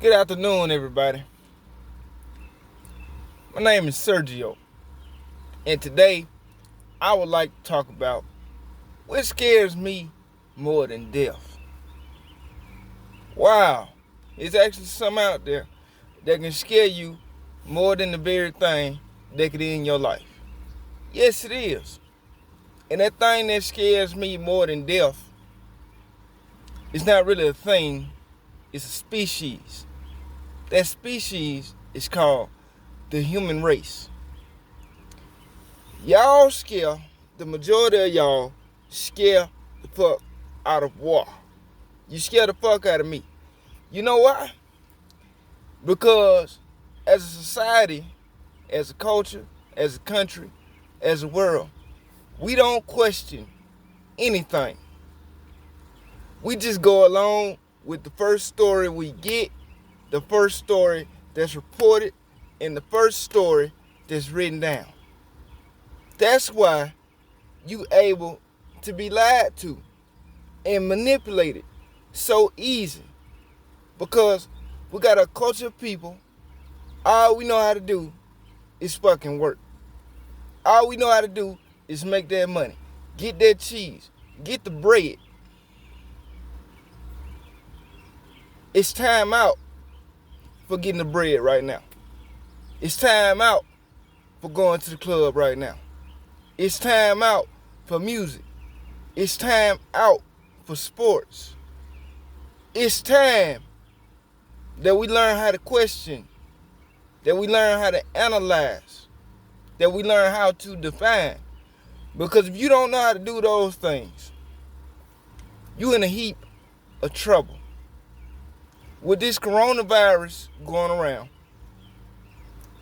Good afternoon, everybody. My name is Sergio, and today I would like to talk about what scares me more than death. Wow, it's actually something out there that can scare you more than the very thing that could end your life. Yes, it is. And that thing that scares me more than death is not really a thing, it's a species. That species is called the human race. Y'all scare, the majority of y'all scare the fuck out of war. You scare the fuck out of me. You know why? Because as a society, as a culture, as a country, as a world, we don't question anything. We just go along with the first story we get, the first story that's reported, and the first story that's written down. That's why you able to be lied to and manipulated so easy. Because we got a culture of people, all we know how to do is fucking work. All we know how to do is make that money, get that cheese, get the bread. It's time out for getting the bread right now. It's time out for going to the club right now. It's time out for music. It's time out for sports. It's time that we learn how to question, that we learn how to analyze, that we learn how to define. Because if you don't know how to do those things, you in a heap of trouble. With this coronavirus going around,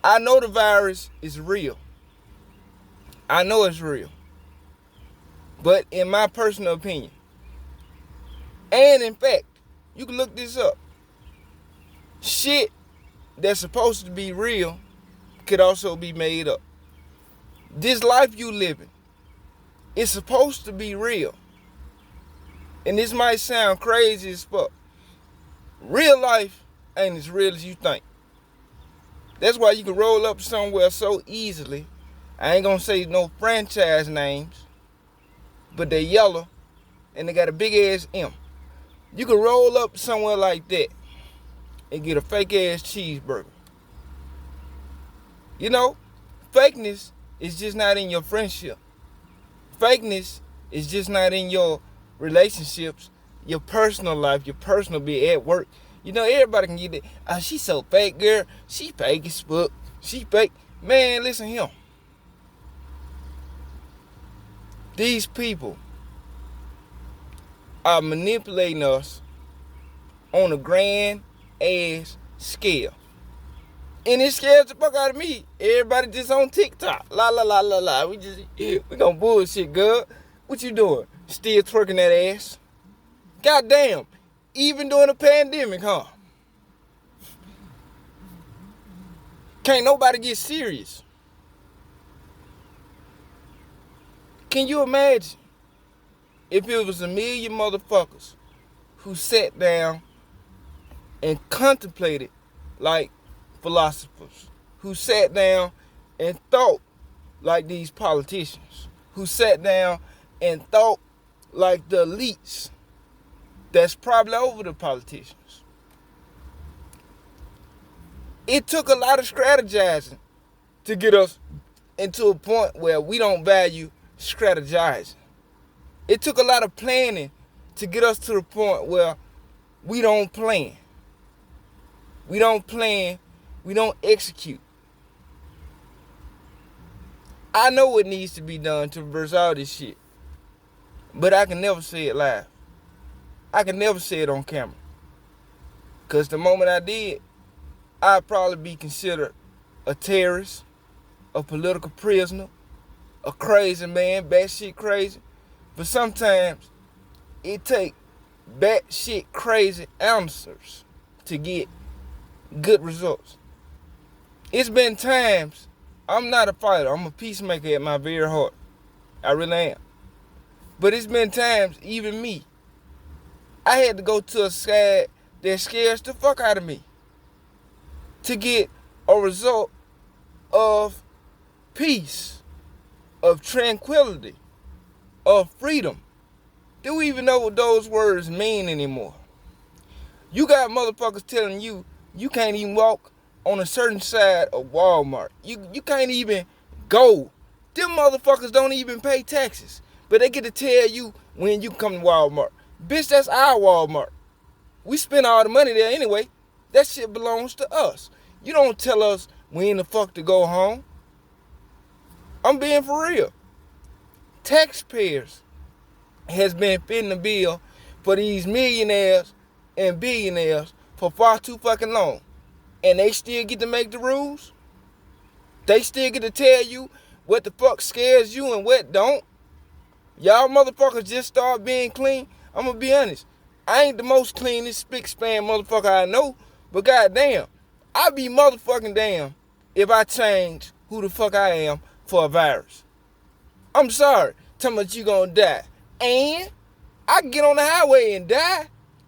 I know the virus is real. I know it's real. But in my personal opinion, and in fact, you can look this up, shit that's supposed to be real could also be made up. This life you living is supposed to be real. And this might sound crazy as fuck. Real life ain't as real as you think. That's why you can roll up somewhere so easily. I ain't gonna say no franchise names, but they're yellow and they got a big ass M. You can roll up somewhere like that and get a fake ass cheeseburger. You know, fakeness is just not in your friendship. Fakeness is just not in your relationships, your personal life, your personal be at work. You know, everybody can get it. Oh, she's so fake, girl. She fake as fuck. She fake. Man, listen here. These people are manipulating us on a grand ass scale. And it scares the fuck out of me. Everybody just on TikTok. La la la la la. We gonna bullshit, girl. What you doing? Still twerking that ass? Goddamn. Even during the pandemic, huh? Can't nobody get serious. Can you imagine if it was a million motherfuckers who sat down and contemplated like philosophers, who sat down and thought like these politicians, who sat down and thought like the elites that's probably over the politicians? It took a lot of strategizing to get us into a point where we don't value strategizing. It took a lot of planning to get us to the point where we don't plan. We don't plan, we don't execute. I know what needs to be done to reverse all this shit, but I can never say it live. I can never say it on camera. Because the moment I did, I'd probably be considered a terrorist, a political prisoner, a crazy man, batshit crazy. But sometimes it takes batshit crazy answers to get good results. It's been times, I'm not a fighter, I'm a peacemaker at my very heart. I really am. But it's been times, even me, I had to go to a side that scares the fuck out of me. to get a result of peace, of tranquility, of freedom. Do we even know what those words mean anymore? You got motherfuckers telling you you can't even walk on a certain side of Walmart. You can't even go. Them motherfuckers don't even pay taxes. But they get to tell you when you come to Walmart. Bitch, that's our Walmart. We spend all the money there anyway. That shit belongs to us. You don't tell us when the fuck to go home. I'm being for real. Taxpayers has been fitting the bill for these millionaires and billionaires for far too fucking long. And they still get to make the rules? They still get to tell you what the fuck scares you and what don't? Y'all motherfuckers just start being clean. I'm gonna be honest. I ain't the most cleanest, spick-span motherfucker I know. But goddamn, I be motherfucking damn if I change who the fuck I am for a virus. I'm sorry. Tell me you gonna die. And I can get on the highway and die.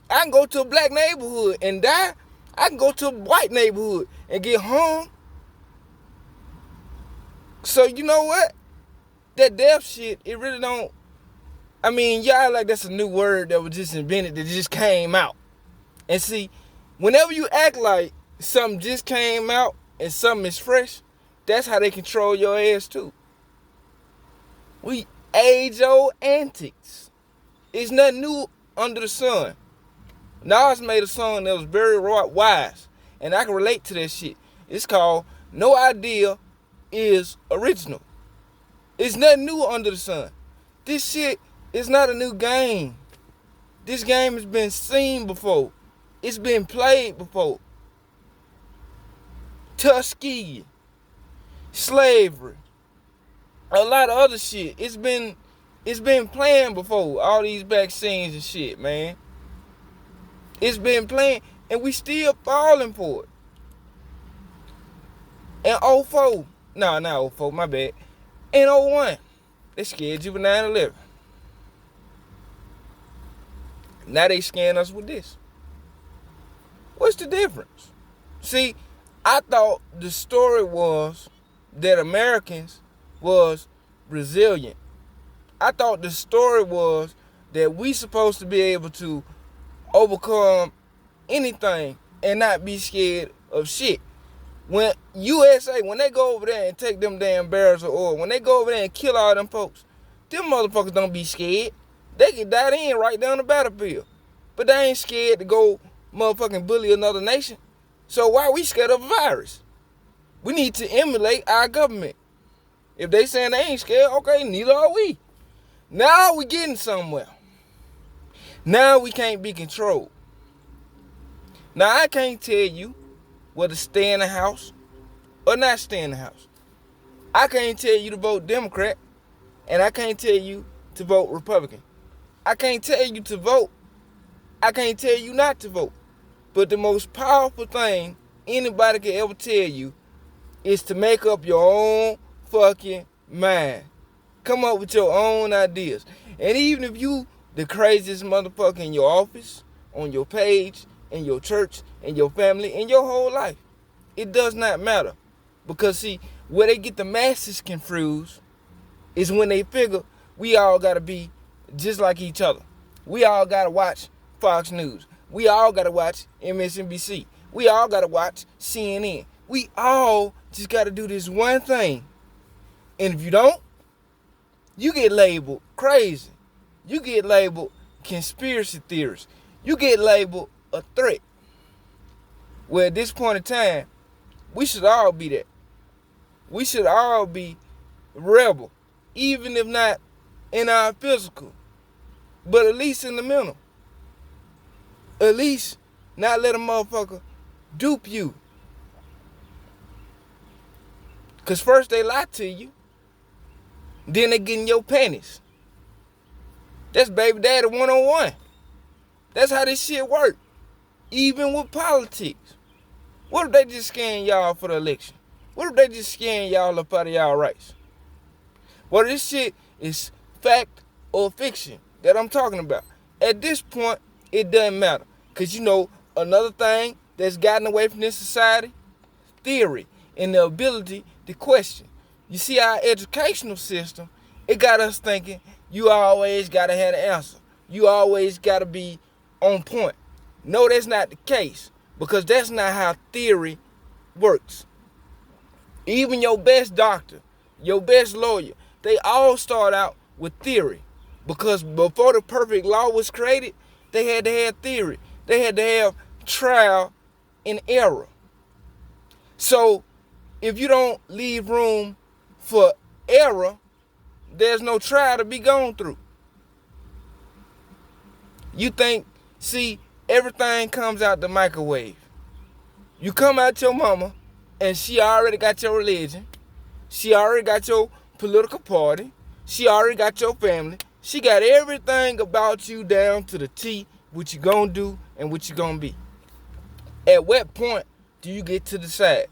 I can go to a black neighborhood and die. I can go to a white neighborhood and get hung. So you know what? That death shit, it really don't. I mean, y'all like that's a new word that was just invented that just came out. And see, whenever you act like something just came out and something is fresh, that's how they control your ass too. We age-old antics. It's nothing new under the sun. Nas made a song that was very wise, and I can relate to that shit. It's called No Idea Is Original. It's nothing new under the sun. This shit is not a new game. This game has been seen before. It's been played before. Tuskegee, slavery, a lot of other shit. It's been playing before. All these vaccines and shit, man. It's been playing, and we still falling for it. In 04, no, not 04, my bad. In 01, they scared you with 9/11. Now they scaring us with this. What's the difference? See, I thought the story was that Americans was resilient. I thought the story was that we supposed to be able to overcome anything and not be scared of shit. When USA, when they go over there and take them damn barrels of oil, when they go over there and kill all them folks, them motherfuckers don't be scared. They get died in right down the battlefield. But they ain't scared to go motherfucking bully another nation. So why are we scared of a virus? We need to emulate our government. If they saying they ain't scared, okay, neither are we. Now we getting somewhere. Now we can't be controlled. Now I can't tell you whether to stay in the house or not stay in the house. I can't tell you to vote Democrat, and I can't tell you to vote Republican. I can't tell you to vote. I can't tell you not to vote. But the most powerful thing anybody can ever tell you is to make up your own fucking mind. Come up with your own ideas. And even if you the craziest motherfucker in your office, on your page, in your church, in your family, in your whole life, it does not matter. Because see, where they get the masses confused is when they figure we all gotta be just like each other. We all gotta watch Fox News. We all gotta watch MSNBC. We all gotta watch CNN. We all just gotta do this one thing. And if you don't, you get labeled crazy. You get labeled conspiracy theorist. You get labeled a threat. Well, at this point in time, we should all be that. We should all be rebel, even if not in our physical, but at least in the mental. At least not let a motherfucker dupe you. Because first they lie to you, then they get in your panties. That's baby daddy 101. That's how this shit work. Even with politics. What if they just scan y'all for the election? What if they just scan y'all up out of y'all rights? Well, this shit is fact or fiction that I'm talking about. At this point, it doesn't matter. Because you know, another thing that's gotten away from this society theory and the ability to question. You see, our educational system, it got us thinking you always got to have the answer. You always got to be on point. No, that's not the case, because that's not how theory works. Even your best doctor, your best lawyer, they all start out with theory, because before the perfect law was created, they had to have theory. They had to have trial and error. So if you don't leave room for error, there's no trial to be gone through. You think, see, everything comes out the microwave. You come out your mama, and she already got your religion. She already got your political party. She already got your family. She got everything about you down to the T, what you gonna do and what you gonna be. At what point do you get to decide?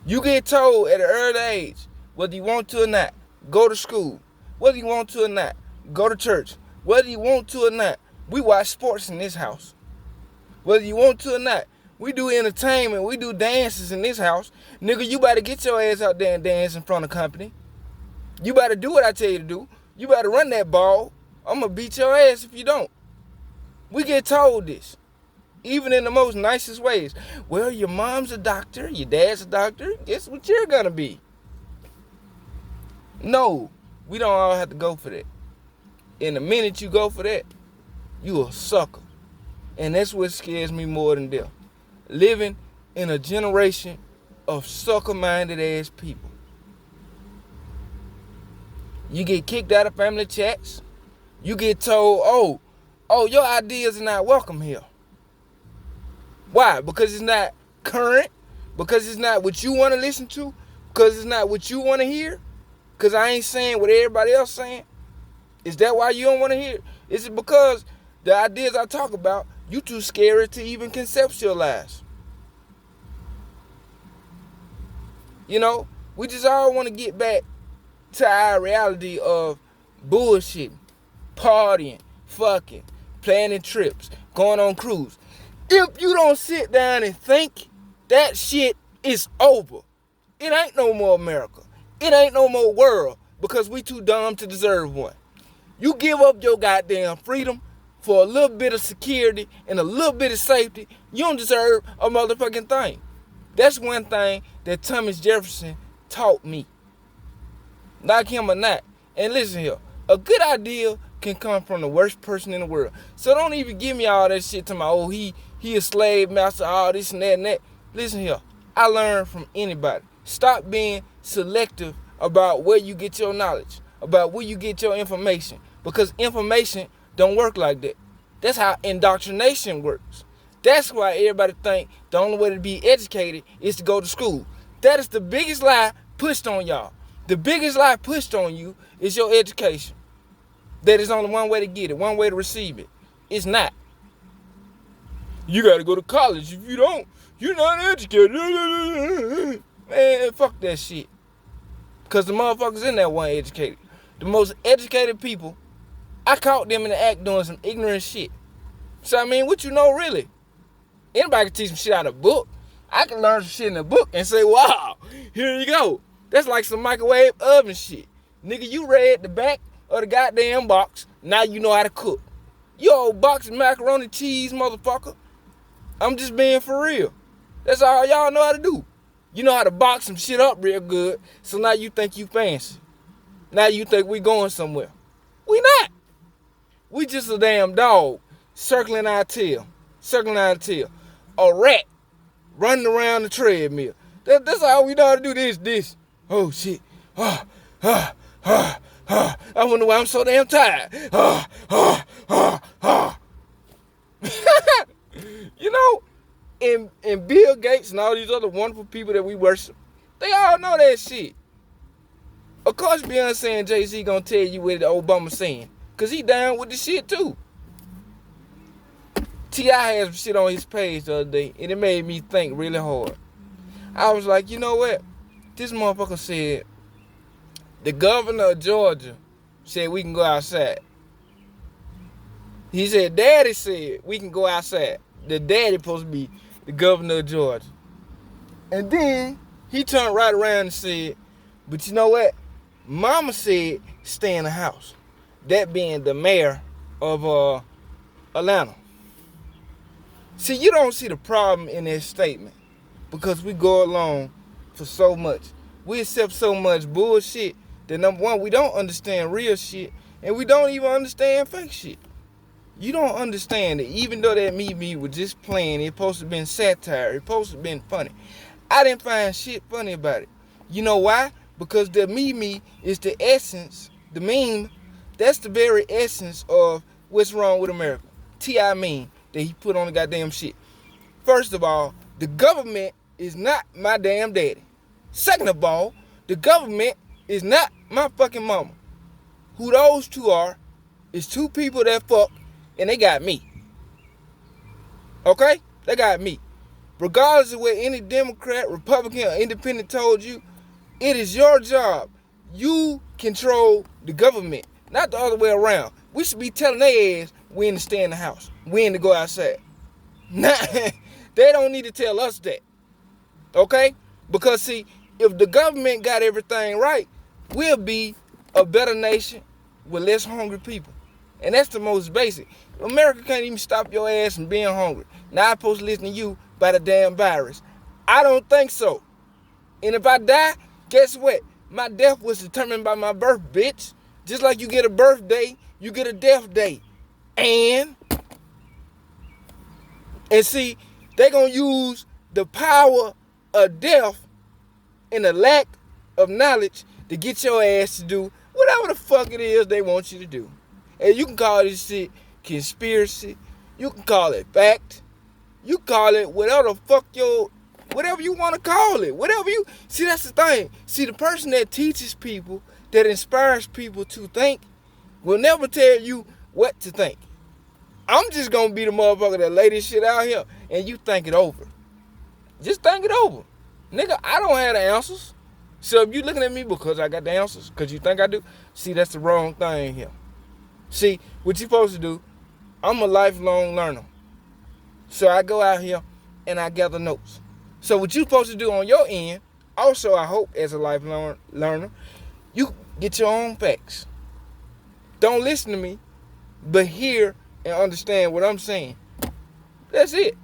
You get told at an early age, whether you want to or not, go to school. Whether you want to or not, go to church. Whether you want to or not, we watch sports in this house. Whether you want to or not, we do entertainment, we do dances in this house. Nigga, you better get your ass out there and dance in front of company. You better do what I tell you to do. You better run that ball. I'm gonna beat your ass if you don't. We get told this, even in the most nicest ways. Well, your mom's a doctor, your dad's a doctor. Guess what you're gonna be? No, we don't all have to go for that. And the minute you go for that, you a sucker. And that's what scares me more than death. Living in a generation of sucker-minded ass people. You get kicked out of family chats. You get told, oh, your ideas are not welcome here. Why? Because it's not current? Because it's not what you want to listen to? Because it's not what you want to hear? Because I ain't saying what everybody else saying? Is that why you don't want to hear it? Is it because the ideas I talk about, you too scary to even conceptualize? You know, we just all want to get back to our reality of bullshit, partying, fucking, planning trips, going on cruise. If you don't sit down and think, that shit is over. It ain't no more America. It ain't no more world, because we too dumb to deserve one. You give up your goddamn freedom for a little bit of security and a little bit of safety, you don't deserve a motherfucking thing. That's one thing that Thomas Jefferson taught me. Like him or not. And listen here, a good idea can come from the worst person in the world. So don't even give me all that shit to my, he a slave master, all this and that and that. Listen here, I learn from anybody. Stop being selective about where you get your knowledge, about where you get your information, because information don't work like that. That's how indoctrination works. That's why everybody think the only way to be educated is to go to school. That is the biggest lie pushed on y'all. The biggest lie pushed on you is your education. That is only one way to get it, one way to receive it. It's not. You gotta go to college. If you don't, you're not educated. Man, fuck that shit. Because the motherfuckers in there weren't educated. The most educated people, I caught them in the act doing some ignorant shit. So, I mean, what you know, really? Anybody can teach some shit out of a book. I can learn some shit in a book and say, wow, here you go. That's like some microwave oven shit. Nigga, you read the back of the goddamn box. Now you know how to cook. You old box of macaroni cheese, motherfucker. I'm just being for real. That's all y'all know how to do. You know how to box some shit up real good. So now you think you fancy. Now you think we going somewhere. We not. We just a damn dog circling our tail. Circling our tail. A rat running around the treadmill. That's all we know how to do. This. Oh shit. I wonder why I'm so damn tired. You know, and Bill Gates and all these other wonderful people that we worship, they all know that shit. Of course Beyonce and Jay-Z gonna tell you what Obama saying, cause he down with the shit too. T.I. had some shit on his page the other day, and it made me think really hard. I was like, you know what? This motherfucker said, the governor of Georgia said we can go outside. He said, Daddy said we can go outside. The daddy supposed to be the governor of Georgia. And then he turned right around and said, but you know what? Mama said stay in the house. That being the mayor of Atlanta. See, you don't see the problem in that statement because we go along for so much. We accept so much bullshit that number one, we don't understand real shit and we don't even understand fake shit. You don't understand that even though that me was just playing, it supposed to have been satire, it supposed to have been funny. I didn't find shit funny about it. You know why? Because the me is the essence, the meme, that's the very essence of what's wrong with America. T.I. meme that he put on the goddamn shit. First of all, the government is not my damn daddy. Second of all, the government is not my fucking mama. Who those two are is two people that fuck and they got me. Okay? They got me. Regardless of what any Democrat, Republican, or Independent told you, it is your job. You control the government, not the other way around. We should be telling their ass when to stay in the house, when to go outside. Nah, they don't need to tell us that. Okay? Because see, if the government got everything right, we'll be a better nation with less hungry people. And that's the most basic. America can't even stop your ass from being hungry. Now I'm supposed to listen to you by the damn virus. I don't think so. And if I die, guess what? My death was determined by my birth, bitch. Just like you get a birthday, you get a death day. And see, they're going to use the power of death and the lack of knowledge to get your ass to do whatever the fuck it is they want you to do. And you can call this shit conspiracy. You can call it fact. You call it whatever the fuck whatever you want to call it. Whatever you... See, that's the thing. See, the person that teaches people, that inspires people to think, will never tell you what to think. I'm just going to be the motherfucker that lay this shit out here and you think it over. Just think it over. Nigga, I don't have the answers. So if you looking at me because I got the answers, because you think I do, see, that's the wrong thing here. See, what you supposed to do, I'm a lifelong learner. So I go out here and I gather notes. So what you supposed to do on your end, also I hope as a lifelong learner, you get your own facts. Don't listen to me, but hear and understand what I'm saying. That's it.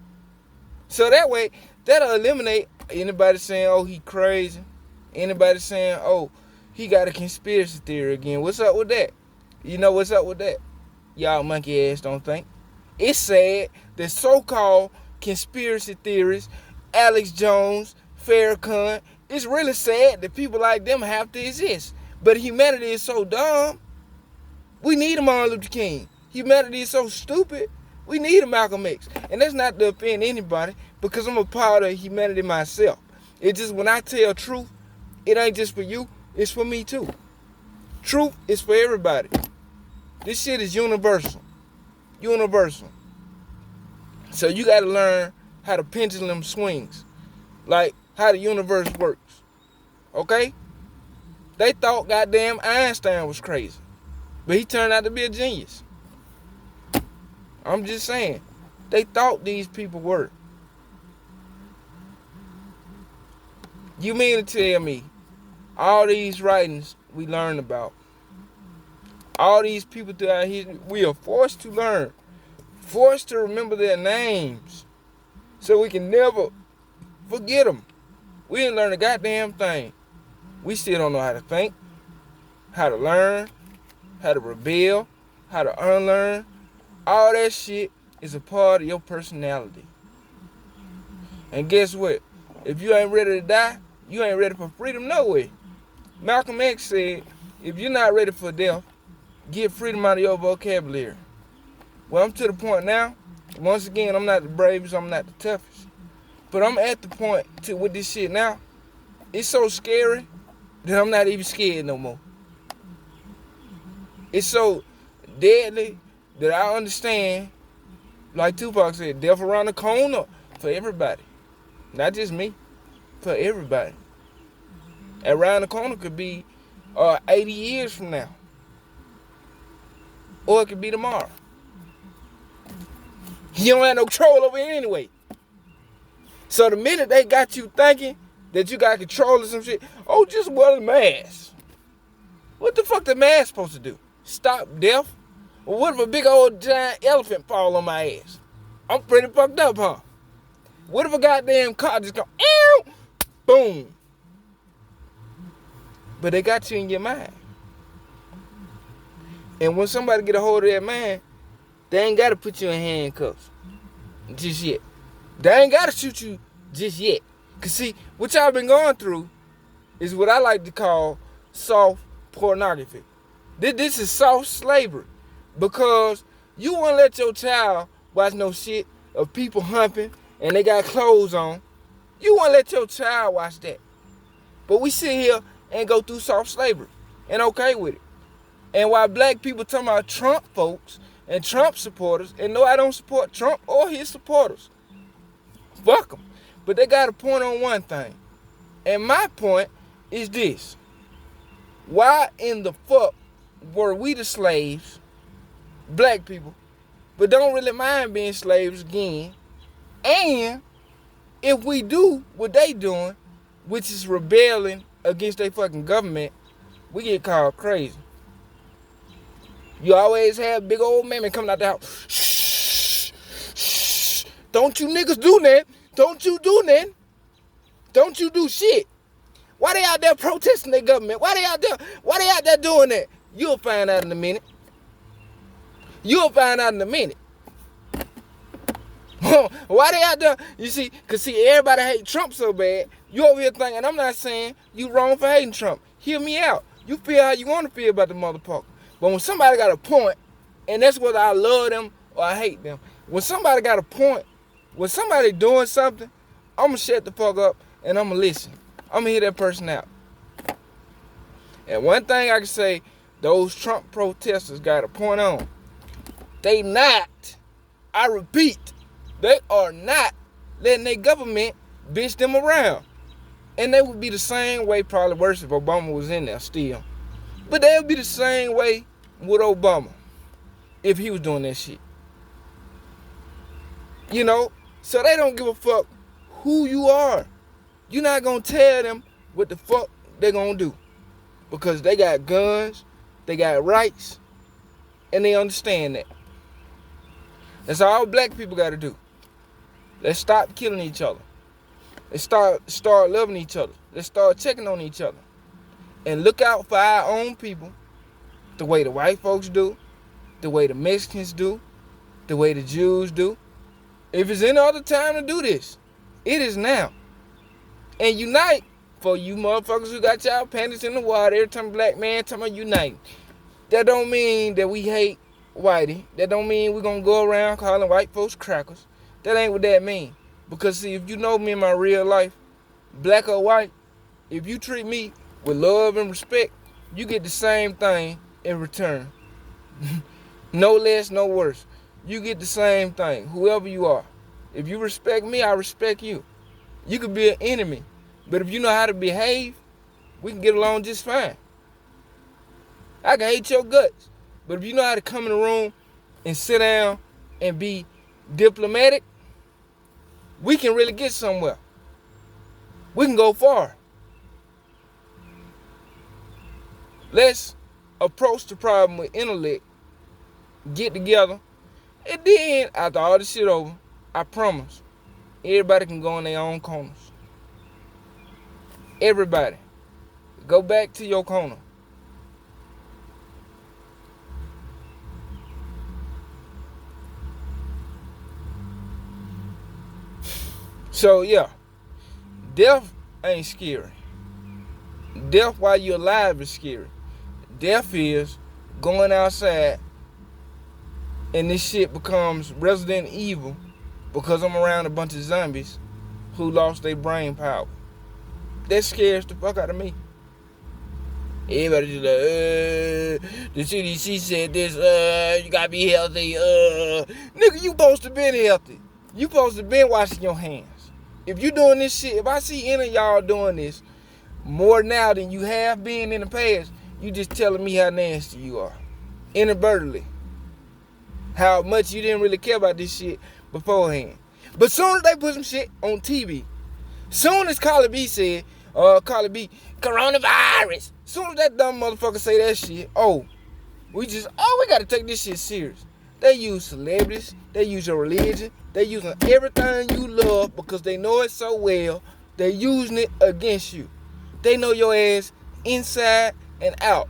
So that way, that'll eliminate anybody saying, oh, he crazy. Anybody saying, oh, he got a conspiracy theory again. What's up with that? You know what's up with that? Y'all monkey ass don't think. It's sad that so-called conspiracy theorists, Alex Jones, Farrakhan, it's really sad that people like them have to exist. But humanity is so dumb. We need a Martin Luther King. Humanity is so stupid. We need a Malcolm X. And that's not to offend anybody because I'm a part of humanity myself. It's just when I tell truth, it ain't just for you, it's for me too. Truth is for everybody. This shit is universal. Universal. So you got to learn how the pendulum swings. Like how the universe works. Okay? They thought goddamn Einstein was crazy. But he turned out to be a genius. I'm just saying. They thought these people were. You mean to tell me all these writings we learn about, all these people throughout history, we are forced to learn, forced to remember their names so we can never forget them. We didn't learn a goddamn thing. We still don't know how to think, how to learn, how to rebel, how to unlearn. All that shit is a part of your personality. And guess what? If you ain't ready to die, you ain't ready for freedom no way. Malcolm X said, if you're not ready for death, get freedom out of your vocabulary. Well, I'm to the point now. Once again, I'm not the bravest, I'm not the toughest. But I'm at the point with this shit now. It's so scary that I'm not even scared no more. It's so deadly that I understand, like Tupac said, death around the corner for everybody. Not just me, for everybody. Around the corner could be 80 years from now. Or it could be tomorrow. You don't have no control over it anyway. So the minute they got you thinking that you got control of some shit, oh, just wear the mask. What the fuck the mask supposed to do? Stop death? Or what if a big old giant elephant fall on my ass? I'm pretty fucked up, huh? What if a goddamn car just go, ew, boom? But they got you in your mind. And when somebody get a hold of that mind, they ain't got to put you in handcuffs just yet. They ain't got to shoot you just yet. Because see, what y'all been going through is what I like to call soft pornography. This is soft slavery. Because you won't let your child watch no shit of people humping and they got clothes on. You won't let your child watch that. But we sit here and go through soft slavery and okay with it. And while black people talking about Trump folks and Trump supporters, and no, I don't support Trump or his supporters. Fuck them. But they got a point on one thing. And my point is this. Why in the fuck were we the slaves, black people, but don't really mind being slaves again? And if we do what they doing, which is rebelling against their fucking government, we get called crazy. You always have big old men coming out the house. Shh, shh. Don't you niggas do that. Don't you do that. Don't you do shit. Why they out there protesting their government? Why they out there doing that? You'll find out in a minute. You'll find out in a minute. Why they out there? You see, because everybody hate Trump so bad. You over here thinking, I'm not saying you wrong for hating Trump. Hear me out. You feel how you want to feel about the motherfucker. But when somebody got a point, and that's whether I love them or I hate them. When somebody got a point, when somebody doing something, I'm going to shut the fuck up and I'm going to listen. I'm going to hear that person out. And one thing I can say, those Trump protesters got a point on. They not, I repeat, they are not letting their government bitch them around. And they would be the same way, probably worse if Obama was in there still. But they would be the same way with Obama if he was doing that shit. You know? So they don't give a fuck who you are. You're not going to tell them what the fuck they're going to do. Because they got guns, they got rights, and they understand that. That's all black people got to do. Let's stop killing each other. Let's start loving each other. Let's start checking on each other. And look out for our own people the way the white folks do, the way the Mexicans do, the way the Jews do. If it's any other time to do this, it is now. And unite for you motherfuckers who got y'all panties in the water every time a black man talking about unite. That don't mean that we hate whitey. That don't mean we're going to go around calling white folks crackers. That ain't what that mean. Because see, if you know me in my real life, black or white, if you treat me with love and respect, you get the same thing in return. No less, no worse. You get the same thing, whoever you are. If you respect me, I respect you. You could be an enemy, but if you know how to behave, we can get along just fine. I can hate your guts, but if you know how to come in the room and sit down and be diplomatic, we can really get somewhere. We can go far. Let's approach the problem with intellect, get together, and then after all this shit over, I promise, everybody can go in their own corners. Everybody, go back to your corner. So yeah, death ain't scary. Death while you're alive is scary. Death is going outside and this shit becomes Resident Evil because I'm around a bunch of zombies who lost their brain power. That scares the fuck out of me. Everybody just like, the CDC said this, you gotta be healthy, Nigga, you supposed to been healthy. You supposed to been washing your hands. If you doing this shit, if I see any of y'all doing this more now than you have been in the past, you just telling me how nasty you are. Inadvertently. How much you didn't really care about this shit beforehand. But soon as they put some shit on TV, soon as Carly B said, Carly B, coronavirus. Soon as that dumb motherfucker say that shit, we gotta take this shit serious. They use celebrities, they use your religion, they using everything you love because they know it so well. They using it against you. They know your ass inside and out.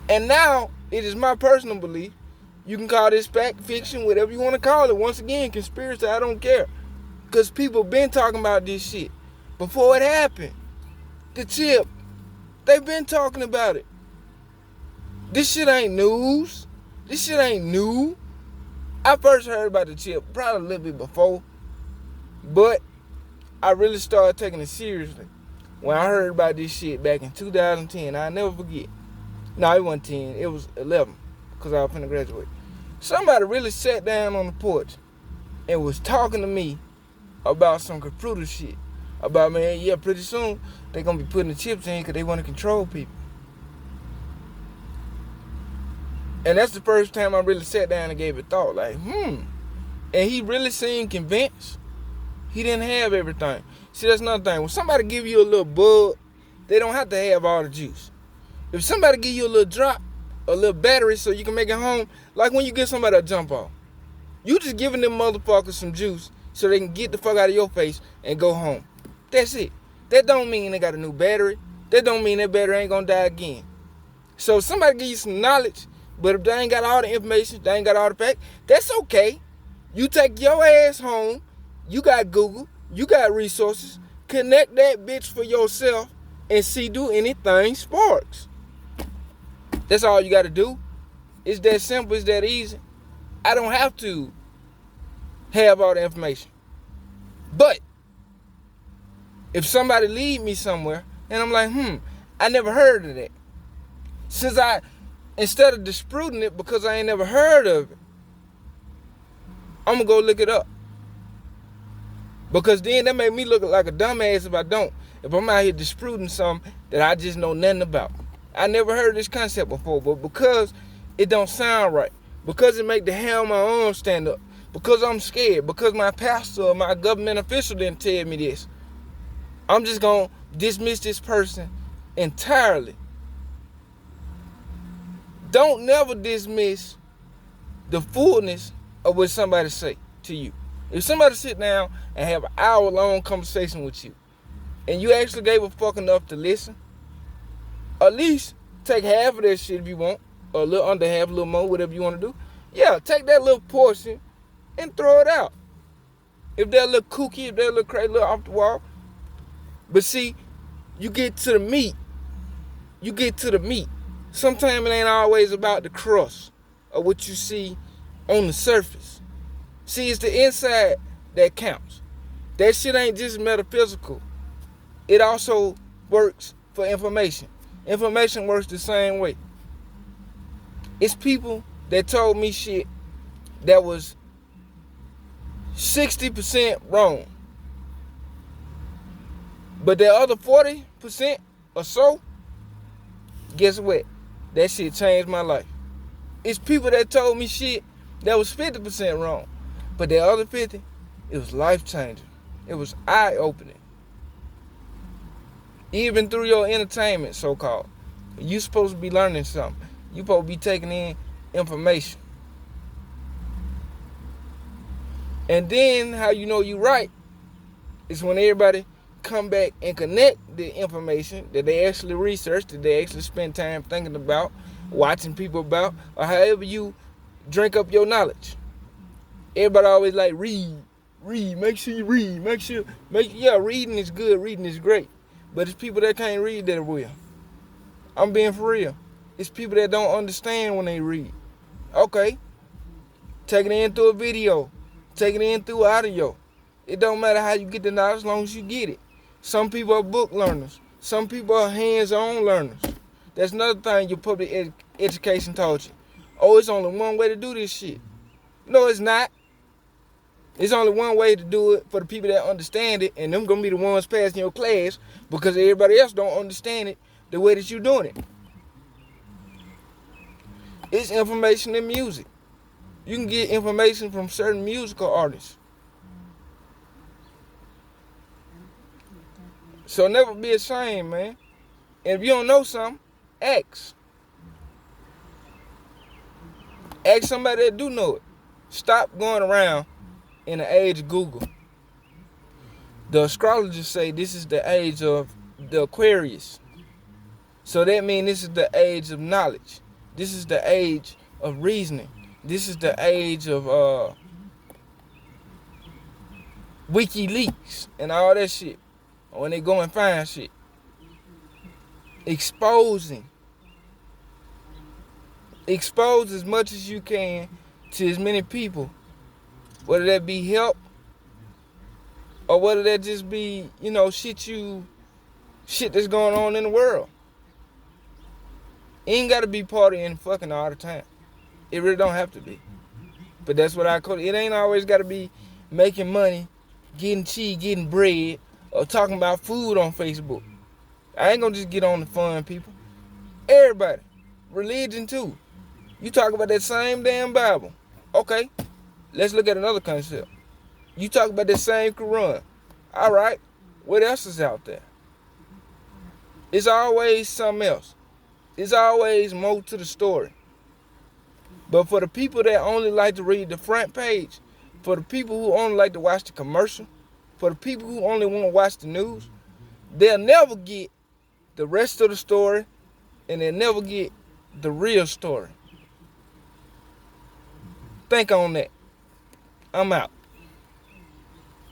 And now, it is my personal belief, you can call this fact, fiction, whatever you want to call it. Once again, conspiracy, I don't care. Because people been talking about this shit before it happened. The chip, they've been talking about it. This shit ain't news. This shit ain't new. I first heard about the chip probably a little bit before, but I really started taking it seriously when I heard about this shit back in 2010. I'll never forget. No, it wasn't 10. It was 11 because I was finna graduate. Somebody really sat down on the porch and was talking to me about some computer shit. About, man, yeah, pretty soon they gonna be putting the chips in because they want to control people. And that's the first time I really sat down and gave it thought. Like, And he really seemed convinced. He didn't have everything. See, that's another thing. When somebody give you a little bug, they don't have to have all the juice. If somebody give you a little drop, a little battery so you can make it home, like when you get somebody a jump off, you just giving them motherfuckers some juice so they can get the fuck out of your face and go home. That's it. That don't mean they got a new battery. That don't mean that battery ain't gonna die again. So if somebody give you some knowledge, but if they ain't got all the information, they ain't got all the facts, that's okay. You take your ass home, you got Google, you got resources, connect that bitch for yourself and see do anything sparks. That's all you gotta do. It's that simple, it's that easy. I don't have to have all the information. But if somebody lead me somewhere and I'm like, I never heard of that. Instead of disproving it because I ain't never heard of it, I'm gonna go look it up. Because then that make me look like a dumbass if I don't. If I'm out here disproving something that I just know nothing about. I never heard of this concept before, but because it don't sound right, because it make the hair on my arm stand up, because I'm scared, because my pastor or my government official didn't tell me this, I'm just gonna dismiss this person entirely. Don't never dismiss the fullness of what somebody say to you. If somebody sit down and have an hour-long conversation with you, and you actually gave a fuck enough to listen, at least take half of that shit if you want, or a little under half, a little more, whatever you want to do. Yeah, take that little portion and throw it out. If they're a little kooky, if they're a little crazy, a little off the wall. But see, you get to the meat. Sometimes it ain't always about the crust or what you see on the surface. See, it's the inside that counts. That shit ain't just metaphysical. It also works for information. Information works the same way. It's people that told me shit that was 60% wrong. But the other 40% or so, guess what? That shit changed my life. It's people that told me shit that was 50% wrong. But the other 50, it was life-changing. It was eye-opening. Even through your entertainment, so-called. You supposed to be learning something. You supposed to be taking in information. And then how you know you right is when everybody come back and connect the information that they actually researched, that they actually spend time thinking about, watching people about, or however you drink up your knowledge. Everybody always like read, make sure you read, reading is good, reading is great. But it's people that can't read that will. I'm being for real. It's people that don't understand when they read. Okay. Take it in through a video. Take it in through audio. It don't matter how you get the knowledge as long as you get it. Some people are book learners. Some people are hands-on learners. That's another thing your public education taught you. Oh, it's only one way to do this shit. No, it's not. It's only one way to do it for the people that understand it, and them gonna be the ones passing your class because everybody else don't understand it the way that you're doing it. It's information and music. You can get information from certain musical artists. So never be ashamed, man. And if you don't know something, ask. Ask somebody that do know it. Stop going around in the age of Google. The astrologers say this is the age of the Aquarius. So that means this is the age of knowledge. This is the age of reasoning. This is the age of WikiLeaks and all that shit. When they go and find shit. Exposing. Expose as much as you can to as many people. Whether that be help or whether that just be, shit that's going on in the world. It ain't gotta be partying and fucking all the time. It really don't have to be. But that's what I call it. It ain't always gotta be making money, getting cheese, getting bread, or talking about food on Facebook. I ain't gonna just get on the fun, people. Everybody. Religion too. You talk about that same damn Bible. Okay, let's look at another concept. You talk about that same Quran. All right, what else is out there? It's always something else. It's always more to the story. But for the people that only like to read the front page, for the people who only like to watch the commercial, for the people who only want to watch the news, they'll never get the rest of the story, and they'll never get the real story. Think on that. I'm out.